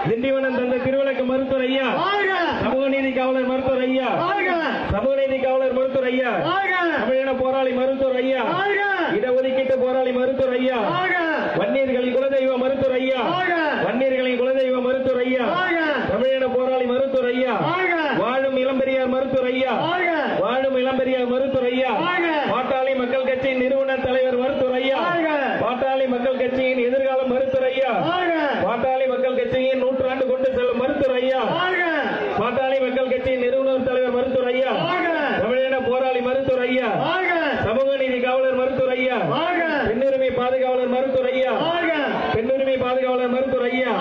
திண்டிவனம் தந்த திருவிளக்கு மருத்துவர் ஐயா, சமூக நீதி காவலர் மருத்துவர் ஐயா, சமூக நீதி காவலர் மருத்துவர் ஐயா, தமிழின போராளி மருத்துவர் ஐயா, இடஒதுக்கீட்டு போராளி மருத்துவர் ஐயா, வன்னியர்களின் குலதெய்வ மருத்துவர் ஐயா, வன்னியர்களின் குலதெய்வ மருத்துவர் ஐயா, தமிழின போராளி மருத்துவர் ஐயா, வாழும் இளம்பெரியார் மருத்துவர் ஐயா, வாழும் இளம்பெரியார் மருத்துவர் ஐயா, பாட்டாளி மக்கள் கட்சியின் நிறுவனர் தலைவர் மருத்துவர் ஐயா, பாட்டாளி மக்கள் கட்சியின் எதிர்காலம் மருத்துவர் ஐயா, பாட்டாளி மக்கள் கட்சியின் நூற்றாண்டு கொண்டு செல்லும் மருத்துவர் ஐயா, பாட்டாளி மக்கள் கட்சியின் நிறுவனர் தலைவர் மருத்துவர் ஐயா, தமிழின போராளி மருத்துவர் ஐயா, சமூக நீதி காவலர் மருத்துவர் ஐயா, பெண்ணுரிமை பாதுகாவலர் மருத்துவர் ஐயா, பெண்ணுரிமை பாதுகாவலர் மருத்துவர் ஐயா,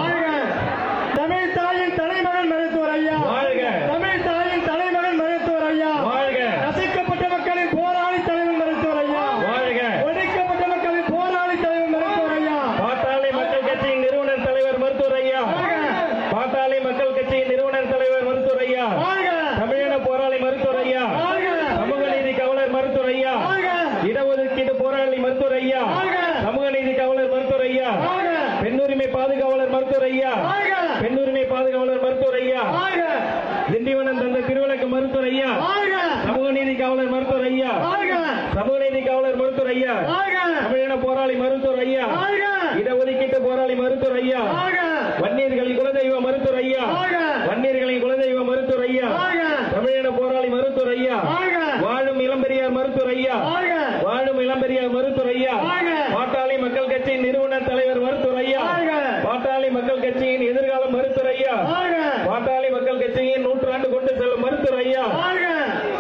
தமிழ் தாயின் தலைமகன் மருத்துவர் ஐயா, தமிழ் தாயின் தலைமகன் மருத்துவர் ஐயா, ரசிக்கப்பட்ட மக்களின் போராளி தலைவர் மருத்துவர் ஐயா, ஒடுக்கப்பட்ட மக்களின் போராளி தலைவர் மருத்துவர் ஐயா, பாட்டாளி மக்கள் கட்சியின் நிறுவனர் தலைவர் மருத்துவர் ஐயா, பாட்டாளி மக்கள் கட்சியின் நிறுவனர் தலைவர் மருத்துவர் ஐயா, தமிழின போராளி மருத்துவர் ஐயா, சமூக நீதி காவலர் மருத்துவர் ஐயா, இடஒதுக்கீட்டு போராளி மருத்துவர் ஐயா, சமூக நீதி காவலர் மருத்துவர் ஐயா, பெண்ணுரிமை பாதுகாவலர் மருத்துவர் ஐயா, பெண்ணுரிமை பாதுகாவலர் மருத்துவர் ஐயா, திண்டிவனம் தந்த திருவிளக்கு மருத்துவர் ஐயா, சமூக நீதி காவலர் மருத்துவர் ஐயா, சமூக நீதி காவலர் மருத்துவர் ஐயா, தமிழின போராளி மருத்துவர் ஐயா, இடஒதுக்கீட்டு போராளி மருத்துவர் ஐயா, வன்னியர்களின் குலதெய்வ மருத்துவர் ஐயா, வன்னியர்களின் குலதெய்வ மருத்துவர் ஐயா, தமிழின போராளி மருத்துவர் ஐயா, வாழும் இளம்பெரியார் மருத்துவர் ஐயா, வாழும் இளம்பெரியார் மருத்துவர் ஐயா, பாட்டாளி மக்கள் கட்சியின் நிறுவனர் தலைவர் மருத்துவர் ஐயா, பாட்டாளி மக்கள் கட்சியின் எதிர்காலம் மருத்துவர் ஐயா, பாட்டாளி மக்கள் கட்சியின் நூற்றாண்டு கொண்டு செல்லும் மருத்துவர் ஐயா,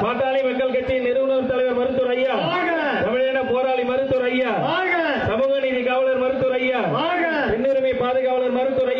பாட்டாளி மக்கள் கட்சியின் நிறுவனர் தலைவர் மருத்துவர் ஐயா, தமிழின போராளி மருத்துவர் ஐயா, சமூக நீதி காவலர் மருத்துவர் ஐயா, பெண்ணுரிமை பாதுகாவலர் மருத்துவர்